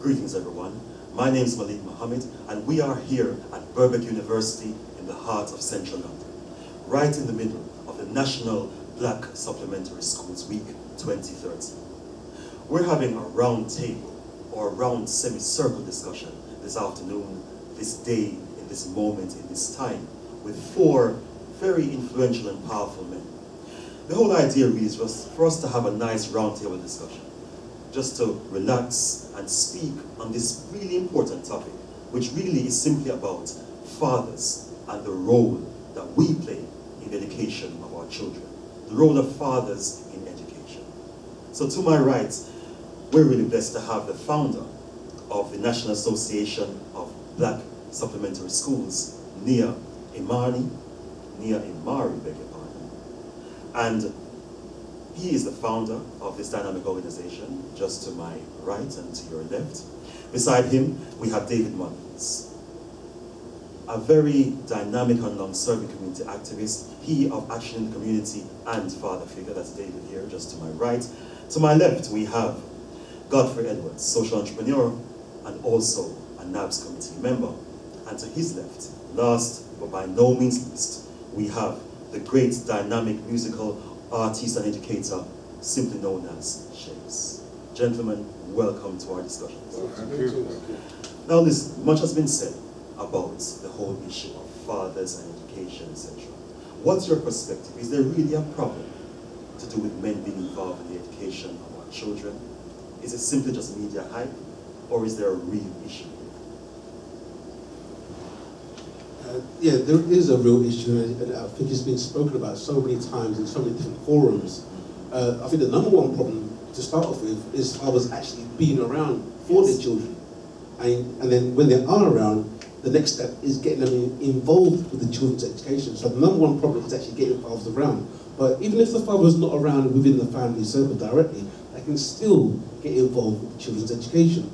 Greetings everyone, my name is Malik and we are here at Birkbeck University in the heart of Central London, right in the middle of the National Black Supplementary Schools Week 2030. We're having a round table or a round semicircle discussion this afternoon, this day, in this moment, in this time, with 4 very influential and powerful men. The whole idea really is just for us to have a nice round table discussion, just to relax and speak on this really important topic, which really is simply about fathers and the role that we play in the education of our children, the role of fathers in education. So to my right, we're really blessed to have the founder of the National Association of Black Supplementary Schools, Nia Imari, beg your pardon. And he is the founder of this dynamic organization, just to my right and to your left. Beside him, we have David Mullins, a very dynamic and long-serving community activist, he of Action in the Community and father figure. That's David here, just to my right. To my left, we have Godfrey Edwards, social entrepreneur and also a NABS committee member. And to his left, last but by no means least, we have the great dynamic musical artist and educator, simply known as Shakes. Gentlemen, welcome to our discussion. Thank you. Now listen, much has been said about the whole issue of fathers and education, etc. What's your perspective? Is there really a problem to do with men being involved in the education of our children? Is it simply just media hype, or is there a real issue? Yeah, there is a real issue, and I think it's been spoken about so many times in so many different forums. I think the number one problem to start off with is fathers actually being around for their children. And then when they are around, the next step is getting them involved with the children's education. So the number one problem is actually getting fathers around. But even if the father is not around within the family circle directly, they can still get involved with the children's education.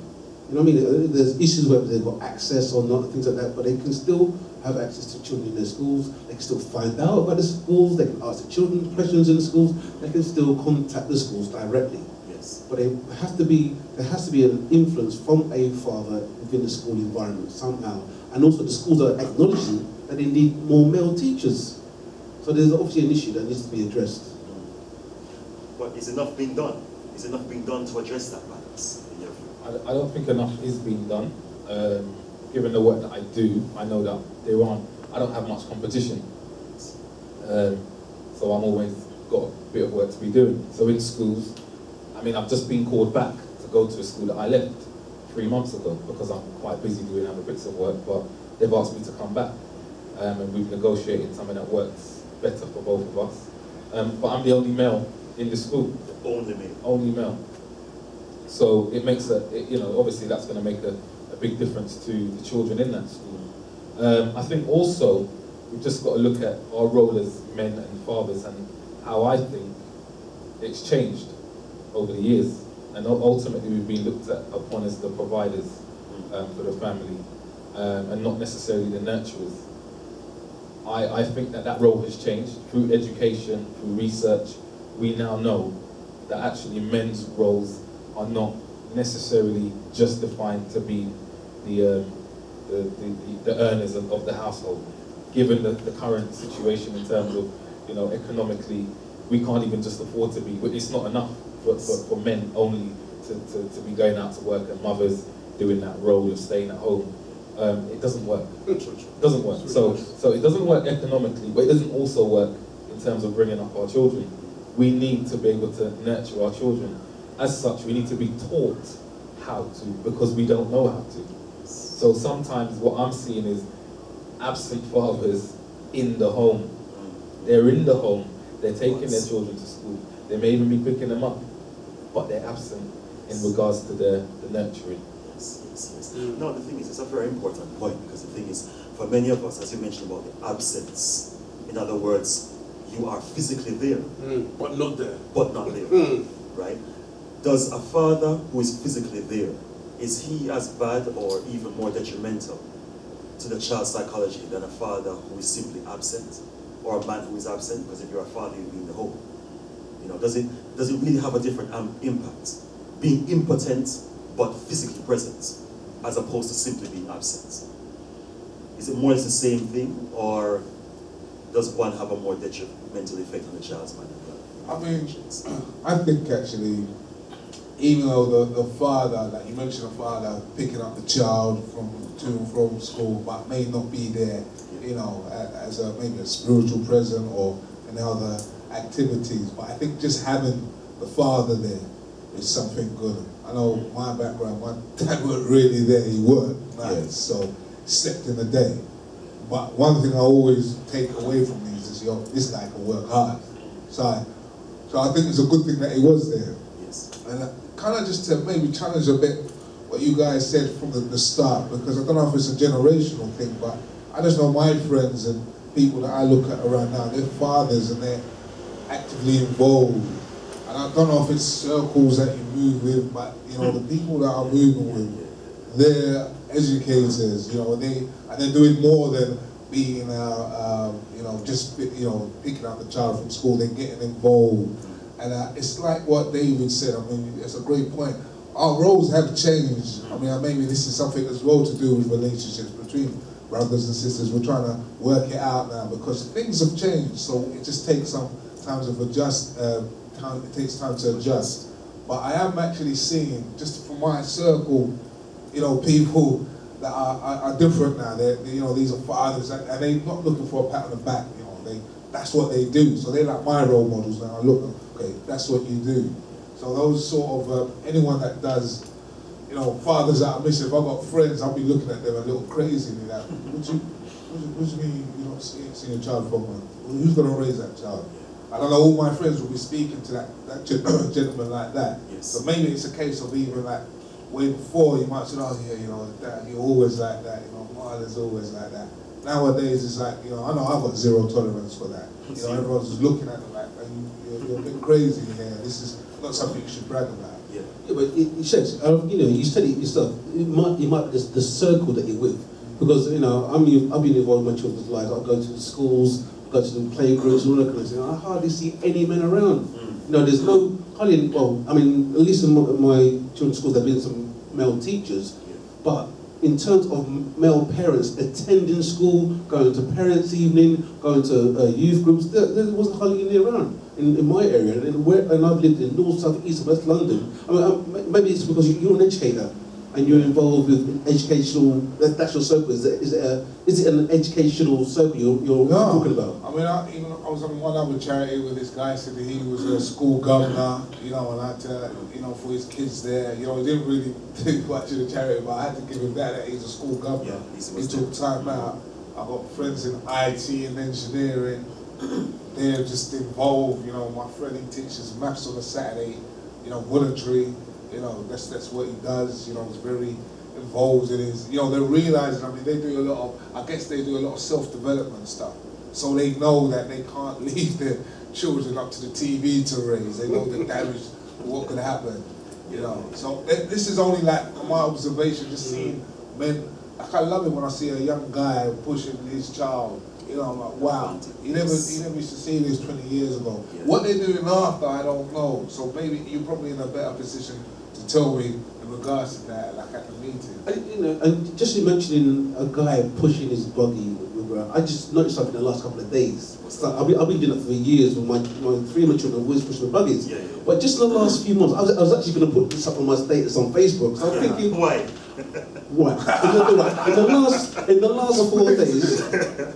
You know what I mean? There's issues whether they've got access or not, things like that, but they can still have access to children in their schools. They can still find out about the schools. They can ask the children questions in the schools. They can still contact the schools directly. Yes. But there has to be an influence from a father within the school environment somehow. And also the schools are acknowledging that they need more male teachers. So there's obviously an issue that needs to be addressed. But is enough being done? Is enough being done to address that balance, in your view? I don't think enough is being done. Given the work that I do, I know that I don't have much competition. So I'm always got a bit of work to be doing. So in schools, I mean, I've just been called back to go to a school that I left 3 months ago because I'm quite busy doing other bits of work, but they've asked me to come back. And we've negotiated something that works better for both of us. But I'm the only male in the school. The only male? Only male. So it makes obviously that's going to make a big difference to the children in that school. I think also we've just got to look at our role as men and fathers and how I think it's changed over the years. And ultimately we've been looked upon as the providers for the family and not necessarily the nurturers. I think that role has changed through education, through research. We now know that actually men's roles are not necessarily just defined to be the earners of the household. Given the current situation in terms of, economically, we can't even just afford to be, it's not enough for men only to be going out to work and mothers doing that role of staying at home. It doesn't work. It doesn't work. So it doesn't work economically, but it doesn't also work in terms of bringing up our children. We need to be able to nurture our children. As such, we need to be taught how to, because we don't know how to. So sometimes what I'm seeing is absent fathers in the home. They're in the home, they're taking their children to school, they may even be picking them up, but they're absent in regards to the nurturing. Yes. No, the thing is, it's a very important point, because the thing is, for many of us, as you mentioned about the absence, in other words, you are physically there. But not there. But not there, right? Does a father who is physically there, is he as bad or even more detrimental to the child's psychology than a father who is simply absent, or a man who is absent? Because if you're a father, you'll be in the home. Does it really have a different impact? Being impotent but physically present, as opposed to simply being absent? Is it more or less the same thing, or does one have a more detrimental effect on the child's mind? I mean, I think actually, even though the father, like you mentioned, the father picking up the child to and from school, but may not be there, you know, as maybe a spiritual presence or in other activities. But I think just having the father there is something good. I know my background, my dad wasn't really there, he worked nights, so slept in the day. But one thing I always take away from these is, yo, this guy can work hard. So I think it's a good thing that he was there. Yes. And kind of just to maybe challenge a bit what you guys said from the start, because I don't know if it's a generational thing, but I just know my friends and people that I look at around now, they're fathers and they're actively involved. And I don't know if it's circles that you move with, but you know, the people that I'm moving with, they're educators, you know, and they're doing more than being, you know, just, you know, picking up the child from school, they're getting involved. And it's like what David said, I mean, it's a great point. Our roles have changed. I mean, maybe this is something as well to do with relationships between brothers and sisters. We're trying to work it out now because things have changed. So it just takes some time to adjust, it takes time to adjust. But I am actually seeing, just from my circle, you know, people that are different now. You know, these are fathers, and they're not looking for a pat on the back. You know, that's what they do. So they're like my role models now. I look, okay, that's what you do. So those sort of anyone that does, you know, fathers that are missing. If I've got friends, I'll be looking at them a little crazy. Like, what do you mean you don't see your child from? Who's going to raise that child? I don't know. All my friends will be speaking to that gentleman like that. Yes. So maybe it's a case of even like way before you might say, oh yeah, you know, Dad, you're always like that. You know, Mother's always like that. Nowadays it's like, you know, I know I've got zero tolerance for that. You know, everyone's just looking at them like, you're a bit crazy here. This is not something you should brag about. Yeah, but it shows. You know, you said it yourself. It might be the circle that you're with, because you know, I've been involved in my children's lives. I go to the schools, go to the playgroups, all that kind of thing. I hardly see any men around. You know, there's no hardly. Well, I mean, at least in my children's schools, there've been some male teachers, but in terms of male parents attending school, going to parents' evening, going to youth groups, there wasn't hardly any around in my area. And I've lived in North, South, East, and West London. I mean, maybe it's because you're an educator and you're involved with educational. That's your circle. Is it an educational circle you're talking about? I mean, I was on one other charity where this guy said that he was a school governor, you know, and I had to, you know, for his kids there. You know, he didn't really do much of the charity, but I had to give him that he's a school governor. Yeah, he took time out. I've got friends in IT and engineering. They're just involved. You know, my friend, he teaches maths on a Saturday. You know, voluntary. You know, that's what he does. You know, he's very involved in his. You know, they're realizing. I mean, they do a lot of. I guess they do a lot of self-development stuff. So they know that they can't leave their children up to the TV to raise. They know the damage, what could happen. You know. So this is only like my observation, just seeing men. Like, I love it when I see a young guy pushing his child. You know, I'm like, wow. You never used to see this 20 years ago. Yeah. What they're doing after, I don't know. So maybe you're probably in a better position to tell me in regards to that, like at the meeting. You know, and just mentioning a guy pushing his buggy, I just noticed something in the last couple of days. Like, I've been doing it for years with my three of my children always pushing the buggies. Yeah. But just in the last few months, I was actually going to put this up on my status on Facebook. So I'm thinking, why? What? In the last 4 days,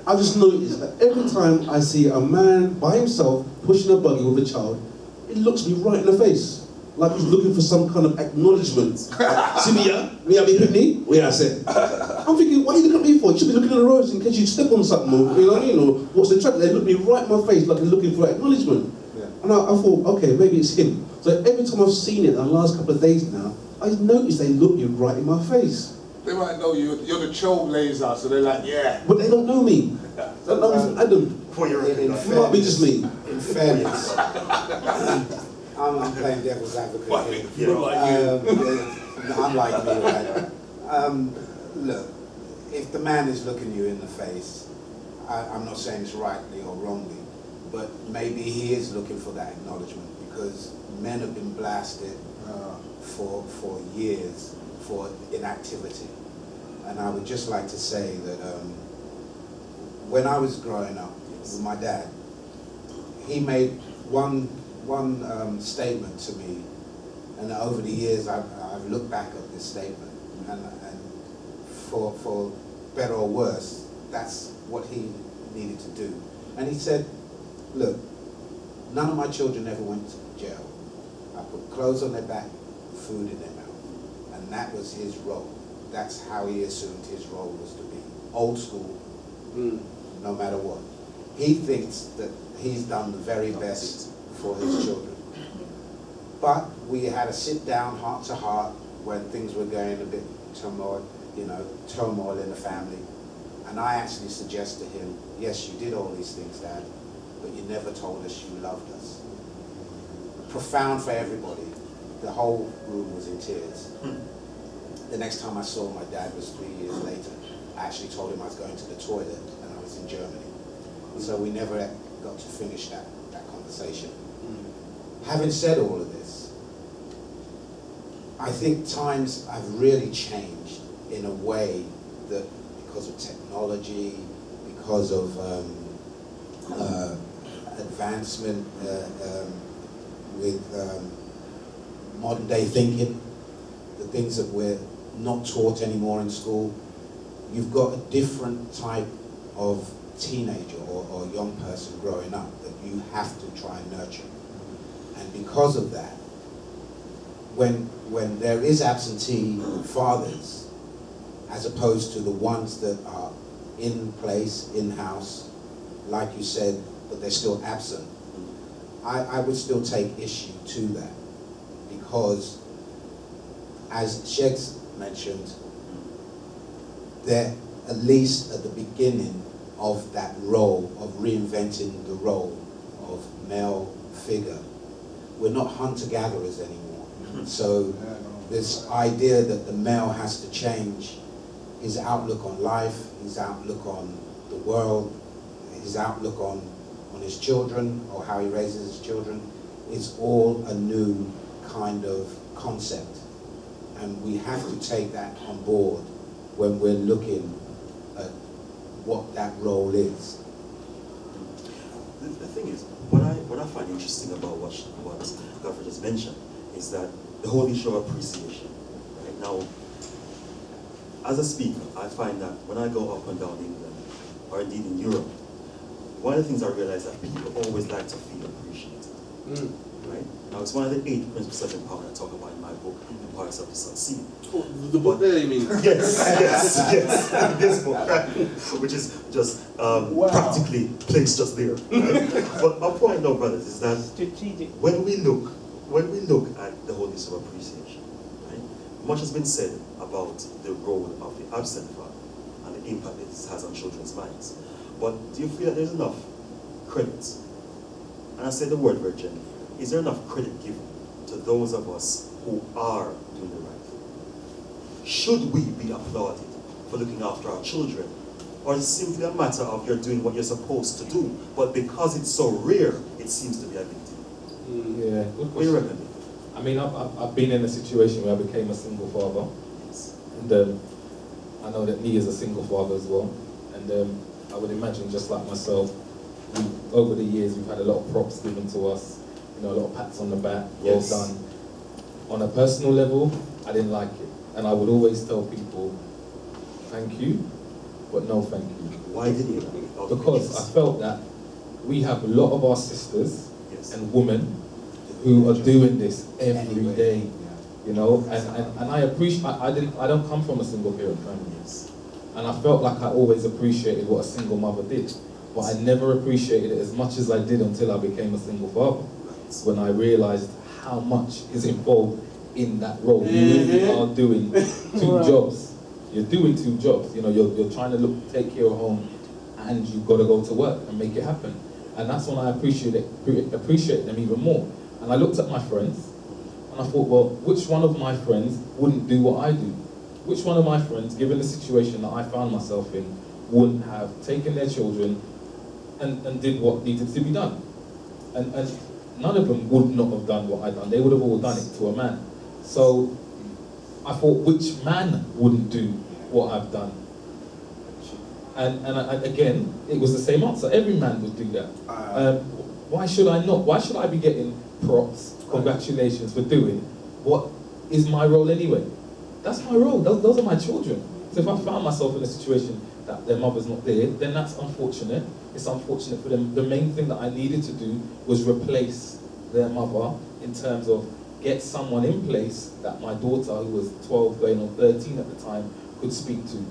I just noticed that every time I see a man by himself pushing a buggy with a child, it looks me right in the face, like he's looking for some kind of acknowledgement. See me here? Me have a picnic? Where I said? I'm thinking, what are you looking at me for? You should be looking at the roads in case you step on something. Or, you know what I mean? Or what's the traffic? They look me right in my face like they're looking for acknowledgement. Yeah. And I thought, okay, maybe it's him. So every time I've seen it in the last couple of days now, I noticed they look me right in my face. They might know you're the trailblazer, so they're like, yeah. But they don't know me. They don't know me from Adam. It might be just me. In fairness, I'm playing devil's advocate here. I'm like me, right? Look, if the man is looking you in the face, I'm not saying it's rightly or wrongly, but maybe he is looking for that acknowledgement, because men have been blasted for years for inactivity. And I would just like to say that when I was growing up with my dad, he made one statement to me, and over the years I've looked back at this statement, and for better or worse, that's what he needed to do. And he said, look, none of my children ever went to jail. I put clothes on their back, food in their mouth, and that was his role. That's how he assumed his role was to be. Old school, no matter what. He thinks that he's done the very best for his children. But we had a sit down, heart to heart, when things were going a bit turmoil in the family. And I actually suggest to him, yes, you did all these things, Dad, but you never told us you loved us. Profound for everybody. The whole room was in tears. The next time I saw my dad was 3 years later. I actually told him I was going to the toilet and I was in Germany. So we never got to finish that conversation. Having said all of this, I think times have really changed in a way that because of technology, because of advancement with modern day thinking, the things that we're not taught anymore in school, you've got a different type of teenager or young person growing up that you have to try and nurture. And because of that, when there is absentee fathers, as opposed to the ones that are in place, in-house, like you said, but they're still absent, I would still take issue to that. Because, as Sheikh's mentioned, they're at least at the beginning of that role, of reinventing the role of male figure. We're not hunter-gatherers anymore. So this idea that the male has to change his outlook on life, his outlook on the world, his outlook on his children, or how he raises his children, is all a new kind of concept. And we have to take that on board when we're looking at what that role is. The thing is, what I find interesting about what Godfrey just mentioned is that the whole issue of appreciation. Right now, as a speaker, I find that when I go up and down England, or indeed in Europe, one of the things I realize that people always like to feel appreciated. Right? Now, it's one of the 8 principles of empowerment I talk about in my book, The Parts of the Succeed. Oh, the book there, you mean? Yes. This book, right? Which is just practically placed just there. Right? But my point now, brothers, is that strategic. When we look at the whole issue of appreciation, right? Much has been said about the role of the absent father and the impact that this has on children's minds. But do you feel that there's enough credit? And I say the word very gently. Is there enough credit given to those of us who are doing the right thing? Should we be applauded for looking after our children? Or is it simply a matter of you're doing what you're supposed to do, but because it's so rare, it seems to be a big deal? Yeah, good What do you question. reckon? I mean, I've been in a situation where I became a single father, Yes. and I know that Lee is a single father as well, and I would imagine just like myself, over the years we've had a lot of props given to us, a lot of pats on the back, well Yes. done. On a personal level, I didn't like it, and I would always tell people, thank you, but no thank you. Why did you? Because I felt that we have a lot of our sisters Yes. and women who are doing this every day, and I appreciate. I don't come from a single parent family, Yes. and I felt like I always appreciated what a single mother did, but I never appreciated it as much as I did until I became a single father. When I realized how much is involved in that role. You really are doing 2 jobs. You're doing 2 jobs. You're trying to take care of home, and you've got to go to work and make it happen. And that's when I appreciate them even more. And I looked at my friends, and I thought, well, which one of my friends wouldn't do what I do? Which one of my friends, given the situation that I found myself in, wouldn't have taken their children and did what needed to be done? And none of them would not have done what I'd done. They would have all done it to a man. So I thought, which man wouldn't do what I've done? And again, it was the same answer. Every man would do that. Why should I not? Why should I be getting props, congratulations for doing what is my role anyway? That's my role. Those are my children. So if I found myself in a situation that their mother's not there, then that's unfortunate. It's unfortunate for them. The main thing that I needed to do was replace their mother in terms of get someone in place that my daughter, who was 12 going on 13 at the time, could speak to.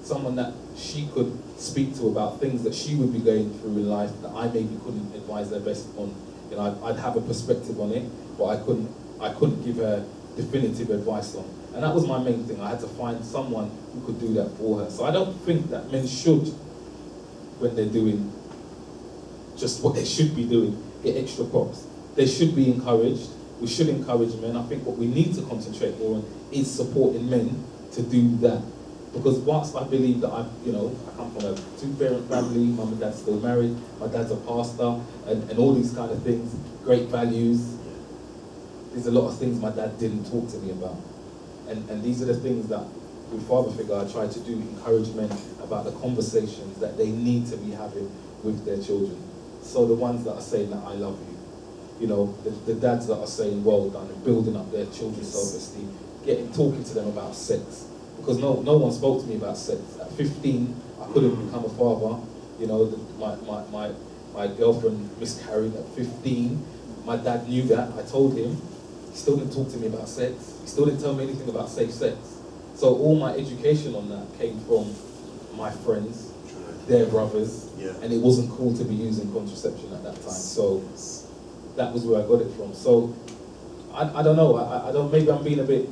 Someone that she could speak to about things that she would be going through in life that I maybe couldn't advise her best on. You know, I'd have a perspective on it, but I couldn't give her definitive advice on. And that was my main thing. I had to find someone who could do that for her. So I don't think that men should, when they're doing just what they should be doing, get extra props. They should be encouraged. We should encourage men. I think what we need to concentrate more on is supporting men to do that. Because whilst I believe that I come from a two-parent family, mum and dad's still married, my dad's a pastor, and all these kind of things, great values. There's a lot of things my dad didn't talk to me about. And these are the things that, with father figure, I try to do, encourage men about the conversations that they need to be having with their children. So the ones that are saying that I love you, you know, the dads that are saying well done and building up their children's self-esteem, talking to them about sex. Because no one spoke to me about sex. At 15, I couldn't become a father. You know, my girlfriend miscarried at 15. My dad knew that. I told him. He still didn't talk to me about sex. He still didn't tell me anything about safe sex. So all my education on that came from my friends, their brothers, and it wasn't cool to be using contraception at that time. So that was where I got it from. So I don't know. I don't. Maybe I'm being a bit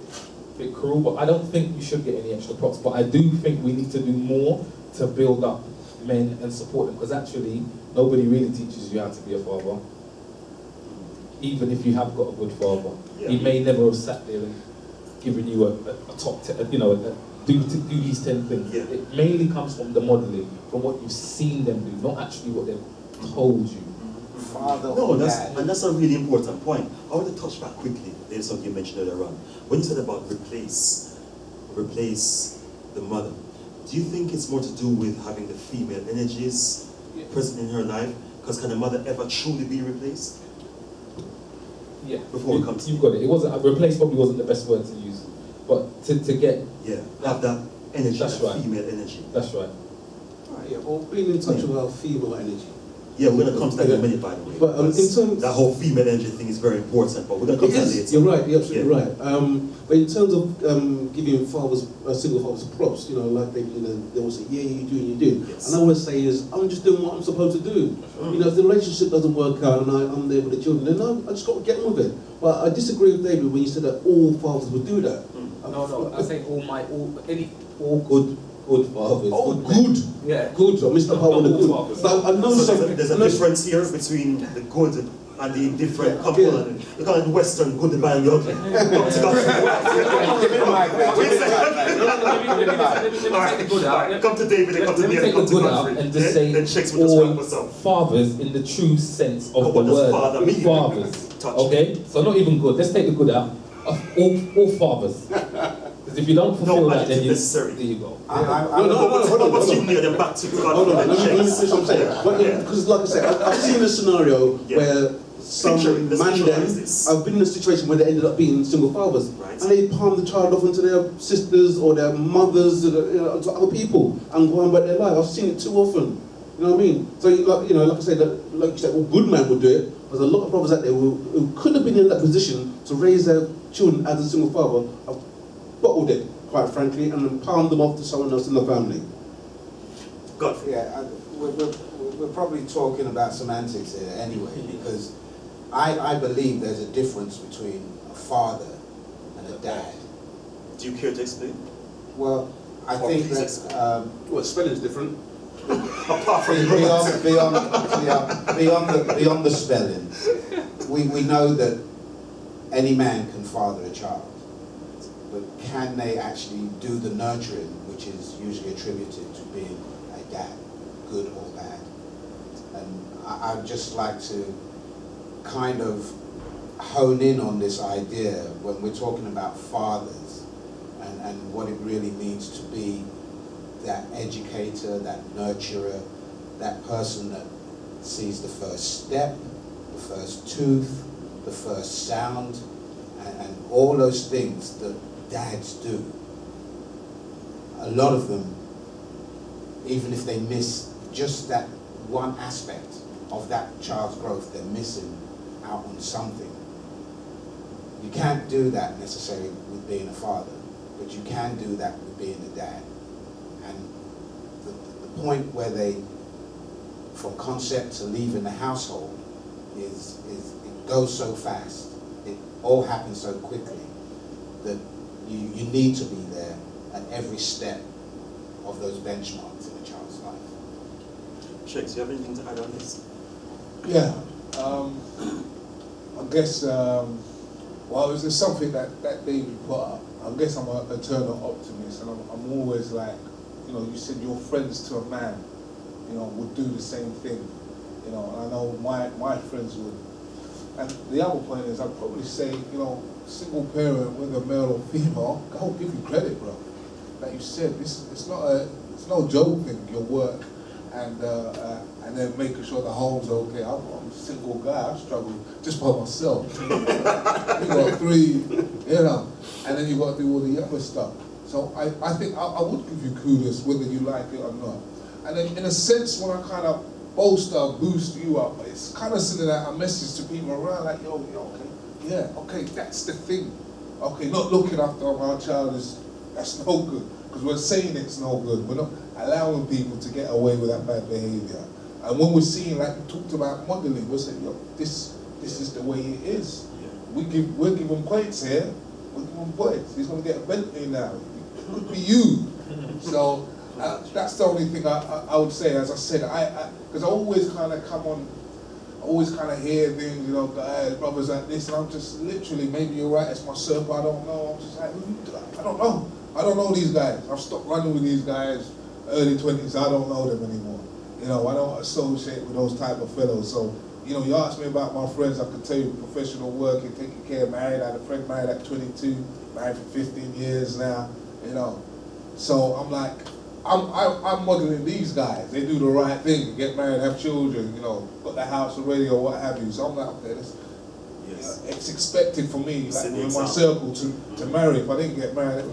cruel, but I don't think you should get any extra props. But I do think we need to do more to build up men and support them, because actually nobody really teaches you how to be a father. Even if you have got a good father, he may never have sat there and given you a top 10, do these 10 things. It mainly comes from the modelling, from what you've seen them do, not actually what they've told you. And that's a really important point. I want to touch back quickly. There's something you mentioned earlier on. When you said about replace the mother, do you think it's more to do with having the female energies present in her life? Because can a mother ever truly be replaced? Yeah. Before it comes to you've got it. It wasn't replace. Probably wasn't the best word to use, but to get have that energy, that's right. Female energy. That's right. Yeah, well, being in touch with our female energy. Yeah, we're going to come to that in a minute, by the way. But in terms, that whole female energy thing is very important, but we're going to come to that later. You're right, you're absolutely right. But in terms of giving fathers, single fathers props, like they will say, yeah, you do. Yes. And I always say is, I'm just doing what I'm supposed to do. If the relationship doesn't work out and I'm there with the children, then I just got to get on with it. But I disagree with David when you said that all fathers would do that. No, I think all good fathers. Oh, good. Yeah. Good. I missed the part with the good. But I know there's a difference here between the good and the indifferent couple. You call it Western good, the bad, and the ugly. Come to David and come to David. Let me take the good out and just say all fathers in the true sense of the word. All fathers. Okay? So not even good. Let's take the good out. All fathers. Because if you don't fulfill that, then there you go. What's you near them back to God? Hold on, let me finish what I'm saying. Because like I said, I've seen a scenario where some man I've been in a situation where they ended up being single fathers, and they palm the child off onto their sisters or their mothers, to other people, and go on about their life. I've seen it too often. You know what I mean? So, like I said, like you said, all good men would do it. There's a lot of brothers out there who could have been in that position to raise their children as a single father, have bottled it, quite frankly, and then palmed them off to someone else in the family. We're probably talking about semantics here anyway, because I believe there's a difference between a father and a dad. Do you care to explain? Well, I think that spelling is different. Apart from beyond the spelling, we know that any man can father a child, but can they actually do the nurturing, which is usually attributed to being a dad, good or bad? And I'd just like to kind of hone in on this idea when we're talking about fathers and what it really means to be that educator, that nurturer, that person that sees the first step, the first tooth, the first sound, and all those things that dads do. A lot of them, even if they miss just that one aspect of that child's growth, they're missing out on something. You can't do that necessarily with being a father, but you can do that with being a dad. And the point where they, from concept to leaving the household, is it goes so fast, it all happens so quickly, that you need to be there at every step of those benchmarks in a child's life. Shakes, do you have anything to add on this? Yeah, I guess, well, there's something that David put up. I guess I'm an eternal optimist, and I'm always like, you know, you said your friends to a man, you know, would do the same thing, you know, and I know my friends would. And the other point is, I'd probably say, you know, single parent, whether male or female, I'll give you credit, bro. Like you said, it's no joke thing, your work, and then making sure the home's okay. I'm a single guy, I struggle just by myself. You got 3, you know, and then you got to do all the other stuff. So I think I would give you kudos whether you like it or not. And then in a sense, when I kind of boost you up, it's kind of sending out a message to people around like, yo, okay, yeah, okay, that's the thing. Okay, not looking after our child that's no good, because we're saying it's no good. We're not allowing people to get away with that bad behavior. And when we're seeing, like we talked about modeling, we're saying, yo, this is the way it is. Yeah. We're giving points here. We're giving points. He's going to get a Bentley now. It could be you. So that's the only thing I would say. As I said, because I always kind of come on, I always kind of hear things, you know, guys, brothers like this, and I'm just literally, maybe you're right, it's my circle, I don't know. I'm just like, I don't know. I don't know these guys. I've stopped running with these guys, early 20s. I don't know them anymore. You know, I don't associate with those type of fellows. So, you know, you ask me about my friends, I can tell you professional working, taking care, married. I had a friend married at 22, married for 15 years now, you know. So I'm like, I'm modeling these guys. They do the right thing, get married, have children, you know, got the house already or what have you. So I'm like, okay, yes. It's expected for me, like in my circle, to marry. If I didn't get married,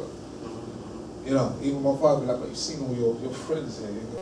you know, even my father would be like, but you've seen all your friends here.